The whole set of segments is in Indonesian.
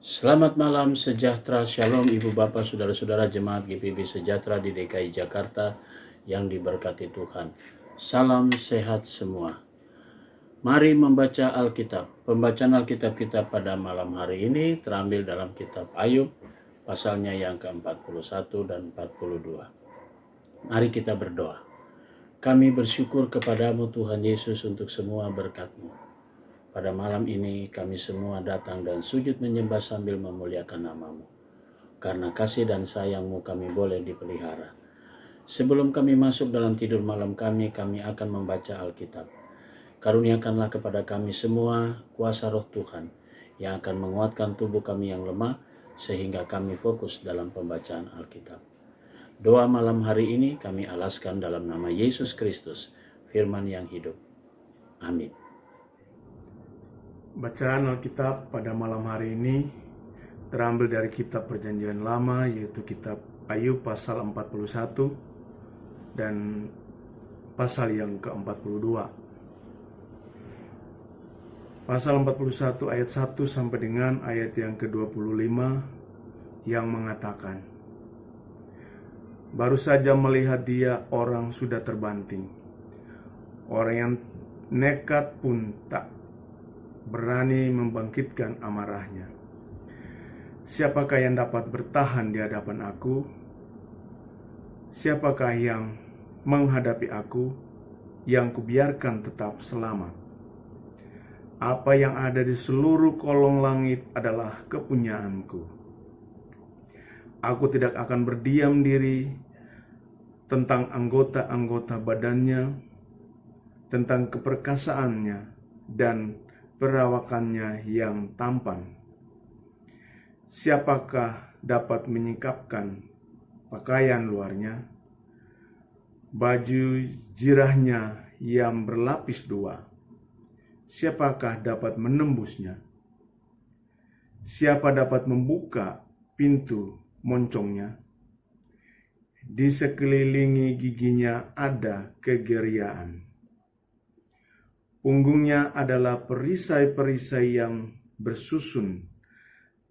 Selamat malam, sejahtera, shalom Ibu Bapak, Saudara-saudara jemaat GPB Sejahtera di DKI Jakarta yang diberkati Tuhan. Salam sehat semua. Mari membaca Alkitab. Pembacaan Alkitab kita pada malam hari ini terambil dalam kitab Ayub, pasalnya yang ke-41 dan 42. Mari kita berdoa. Kami bersyukur kepadamu Tuhan Yesus untuk semua berkat-Mu. Pada malam ini kami semua datang dan sujud menyembah sambil memuliakan nama-Mu. Karena kasih dan sayang-Mu kami boleh dipelihara. Sebelum kami masuk dalam tidur malam kami akan membaca Alkitab. Karuniakanlah kepada kami semua kuasa roh Tuhan yang akan menguatkan tubuh kami yang lemah sehingga kami fokus dalam pembacaan Alkitab. Doa malam hari ini kami alaskan dalam nama Yesus Kristus, firman yang hidup. Amin. Bacaan Alkitab pada malam hari ini terambil dari kitab Perjanjian Lama, yaitu kitab Ayub pasal 41 dan pasal yang ke-42. Pasal 41 ayat 1 sampai dengan ayat yang ke-25 yang mengatakan, "Baru saja melihat dia, orang sudah terbanting. Orang yang nekat pun tak berani membangkitkan amarahnya. Siapakah yang dapat bertahan di hadapan aku? Siapakah yang menghadapi aku, yang kubiarkan tetap selamat? Apa yang ada di seluruh kolong langit adalah kepunyaanku. Aku tidak akan berdiam diri tentang anggota-anggota badannya, tentang keperkasaannya dan perawakannya yang tampan. Siapakah dapat menyingkapkan pakaian luarnya, baju jirahnya yang berlapis dua? Siapakah dapat menembusnya? Siapa dapat membuka pintu moncongnya? Di sekelilingi giginya ada kegeriaan. Punggungnya adalah perisai-perisai yang bersusun,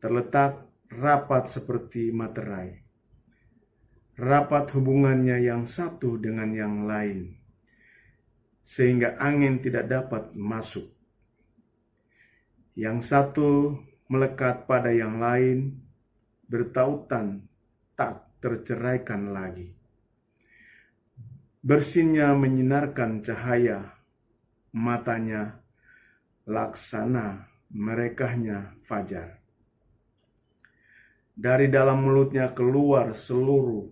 terletak rapat seperti materai. Rapat hubungannya yang satu dengan yang lain, sehingga angin tidak dapat masuk. Yang satu melekat pada yang lain, bertautan, tak terceraikan lagi. Bersinnya menyinarkan cahaya, matanya laksana merekahnya fajar. Dari dalam mulutnya keluar seluruh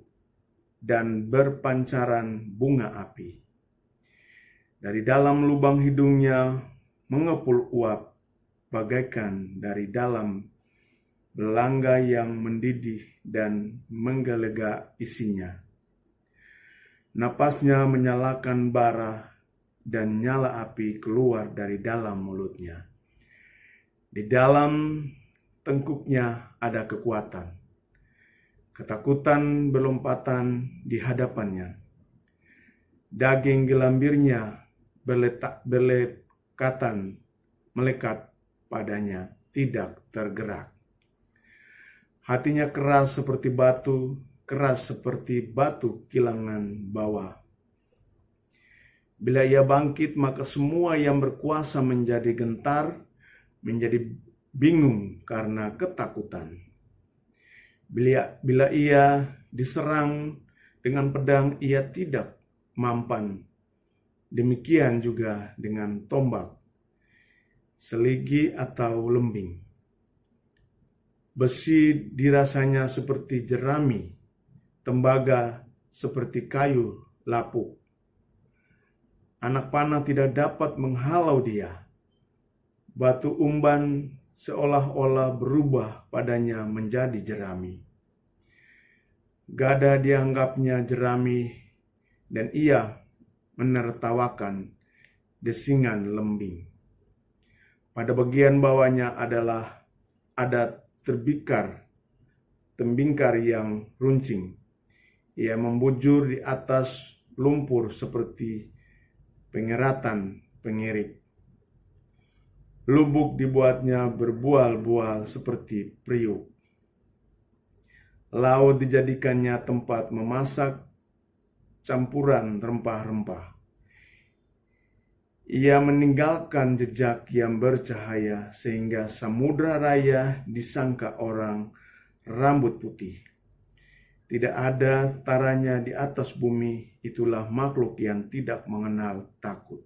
dan berpancaran bunga api. Dari dalam lubang hidungnya mengepul uap bagaikan dari dalam belangga yang mendidih dan menggelegak isinya. Napasnya menyalakan bara dan nyala api keluar dari dalam mulutnya. Di dalam tengkuknya ada kekuatan. Ketakutan berlompatan di hadapannya. Daging gelambirnya melekat padanya, tidak tergerak. Hatinya keras seperti batu kilangan bawah. Bila ia bangkit, maka semua yang berkuasa menjadi gentar, menjadi bingung karena ketakutan. Bila ia diserang dengan pedang, ia tidak mampan. Demikian juga dengan tombak, seligi atau lembing. Besi dirasanya seperti jerami, tembaga seperti kayu lapuk. Anak panah tidak dapat menghalau dia. Batu umban seolah-olah berubah padanya menjadi jerami. Gada dianggapnya jerami, dan ia menertawakan desingan lembing. Pada bagian bawahnya ada tembingkar yang runcing. Ia membujur di atas lumpur seperti pengeratan pengirik. Lubuk dibuatnya berbual-bual seperti periuk. Laut dijadikannya tempat memasak campuran rempah-rempah. Ia meninggalkan jejak yang bercahaya sehingga samudra raya disangka orang rambut putih. Tidak ada taranya di atas bumi, itulah makhluk yang tidak mengenal takut.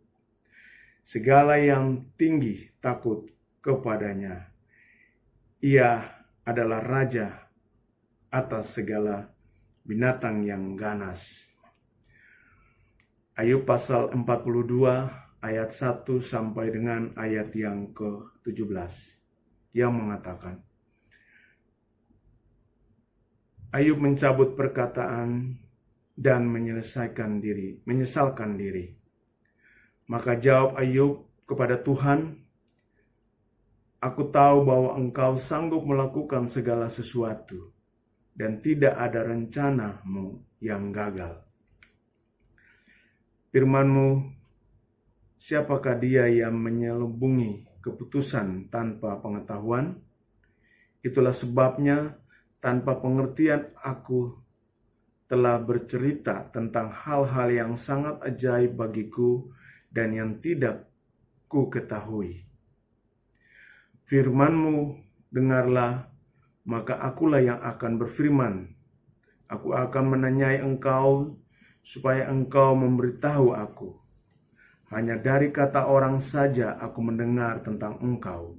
Segala yang tinggi takut kepadanya. Ia adalah raja atas segala binatang yang ganas. Ayub pasal 42 ayat 1 sampai dengan ayat yang ke-17 yang mengatakan, Ayub mencabut perkataan dan menyesalkan diri. Maka jawab Ayub kepada Tuhan, Aku tahu bahwa Engkau sanggup melakukan segala sesuatu, dan tidak ada rencana-Mu yang gagal. Firman-Mu, siapakah dia yang menyelubungi keputusan tanpa pengetahuan? Itulah sebabnya tanpa pengertian aku telah bercerita tentang hal-hal yang sangat ajaib bagiku dan yang tidak ku ketahui. Firman-Mu dengarlah, maka akulah yang akan berfirman. Aku akan menanyai Engkau supaya Engkau memberitahu aku. Hanya dari kata orang saja aku mendengar tentang Engkau.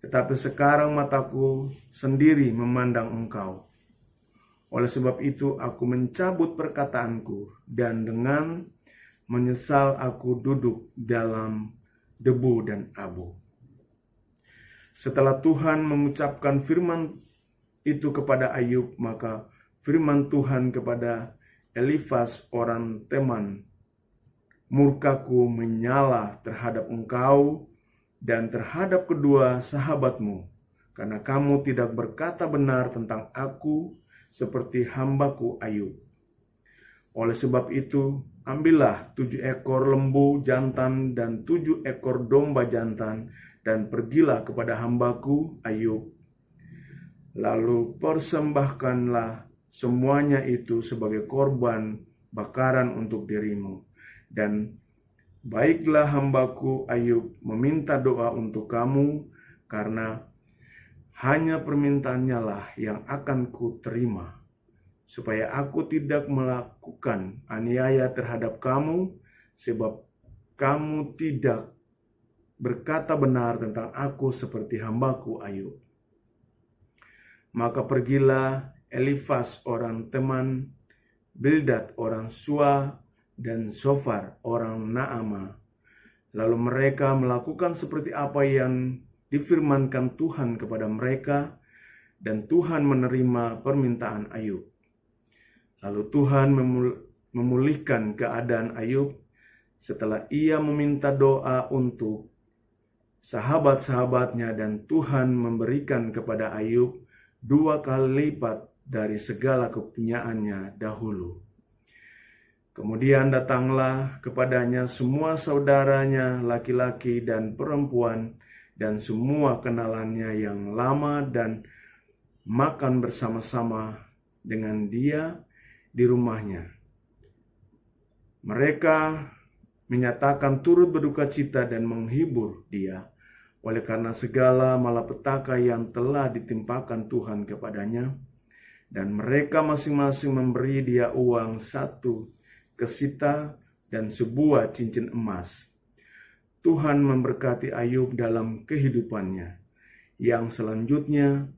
Tetapi sekarang mataku sendiri memandang Engkau. Oleh sebab itu aku mencabut perkataanku, dan dengan menyesal aku duduk dalam debu dan abu. Setelah Tuhan mengucapkan firman itu kepada Ayub, maka firman Tuhan kepada Elifas orang Teman, Murkaku menyala terhadap engkau dan terhadap kedua sahabatmu, karena kamu tidak berkata benar tentang aku seperti hambaku Ayub. Oleh sebab itu, ambillah 7 ekor lembu jantan dan 7 ekor domba jantan, dan pergilah kepada hambaku Ayub. Lalu persembahkanlah semuanya itu sebagai korban bakaran untuk dirimu. Dan baiklah hambaku Ayub meminta doa untuk kamu, karena hanya permintaannya lah yang akan ku terima, supaya aku tidak melakukan aniaya terhadap kamu, sebab kamu tidak berkata benar tentang aku seperti hambaku Ayub. Maka pergilah Elifas orang Teman, Bildad orang Sua, dan Sofar orang Naama. Lalu mereka melakukan seperti apa yang difirmankan Tuhan kepada mereka, dan Tuhan menerima permintaan Ayub. Lalu Tuhan memulihkan keadaan Ayub setelah ia meminta doa untuk sahabat-sahabatnya, dan Tuhan memberikan kepada Ayub 2 kali lipat dari segala kepunyaannya dahulu. Kemudian datanglah kepadanya semua saudaranya laki-laki dan perempuan dan semua kenalannya yang lama, dan makan bersama-sama dengan dia di rumahnya. Mereka menyatakan turut berduka cita dan menghibur dia oleh karena segala malapetaka yang telah ditimpakan Tuhan kepadanya, dan mereka masing-masing memberi dia uang 1 kesita dan sebuah cincin emas. Tuhan memberkati Ayub dalam kehidupannya yang selanjutnya,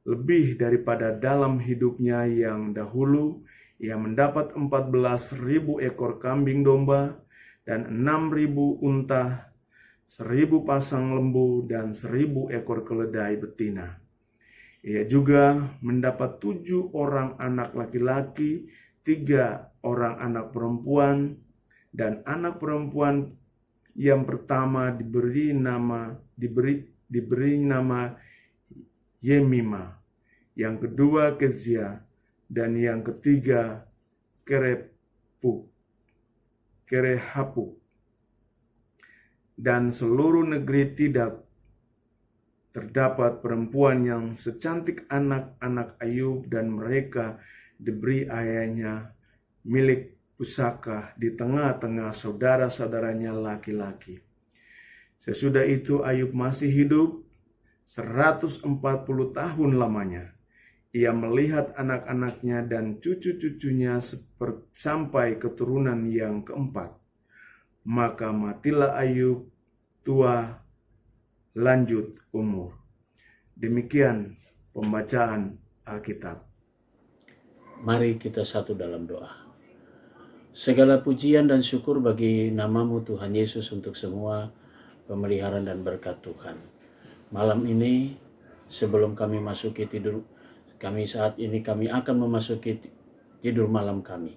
lebih daripada dalam hidupnya yang dahulu. Ia mendapat 14.000 ekor kambing domba dan 6.000 unta, 1.000 pasang lembu dan 1.000 ekor keledai betina. Ia juga mendapat 7 orang anak laki-laki, 3 orang anak perempuan, dan anak perempuan yang pertama diberi nama Yemima, yang kedua Kezia, dan yang ketiga Kerehapuk. dan seluruh negeri tidak terdapat perempuan yang secantik anak-anak Ayub, dan mereka diberi ayahnya milik pusaka di tengah-tengah saudara-saudaranya laki-laki. Sesudah itu Ayub masih hidup 140 tahun lamanya. Ia melihat anak-anaknya dan cucu-cucunya sampai keturunan yang keempat. Maka matilah Ayub tua lanjut umur. Demikian pembacaan Alkitab. Mari kita satu dalam doa. Segala pujian dan syukur bagi nama-Mu Tuhan Yesus untuk semua pemeliharaan dan berkat Tuhan. Malam ini sebelum kami masuki tidur saat ini kami akan memasuki tidur malam kami.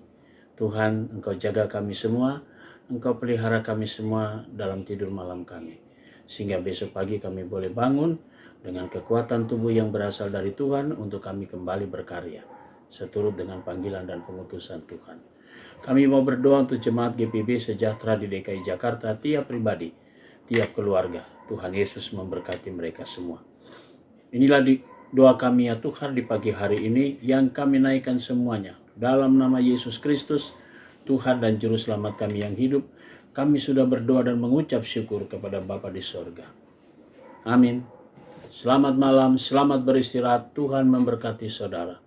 Tuhan, Engkau jaga kami semua, Engkau pelihara kami semua dalam tidur malam kami. Sehingga besok pagi kami boleh bangun dengan kekuatan tubuh yang berasal dari Tuhan untuk kami kembali berkarya, seturut dengan panggilan dan pengutusan Tuhan. Kami mau berdoa untuk jemaat GPB Sejahtera di DKI Jakarta, tiap pribadi, tiap keluarga. Tuhan Yesus memberkati mereka semua. Inilah doa kami ya Tuhan di pagi hari ini yang kami naikkan semuanya. Dalam nama Yesus Kristus, Tuhan dan Juru Selamat kami yang hidup, kami sudah berdoa dan mengucap syukur kepada Bapa di sorga. Amin. Selamat malam, selamat beristirahat. Tuhan memberkati saudara.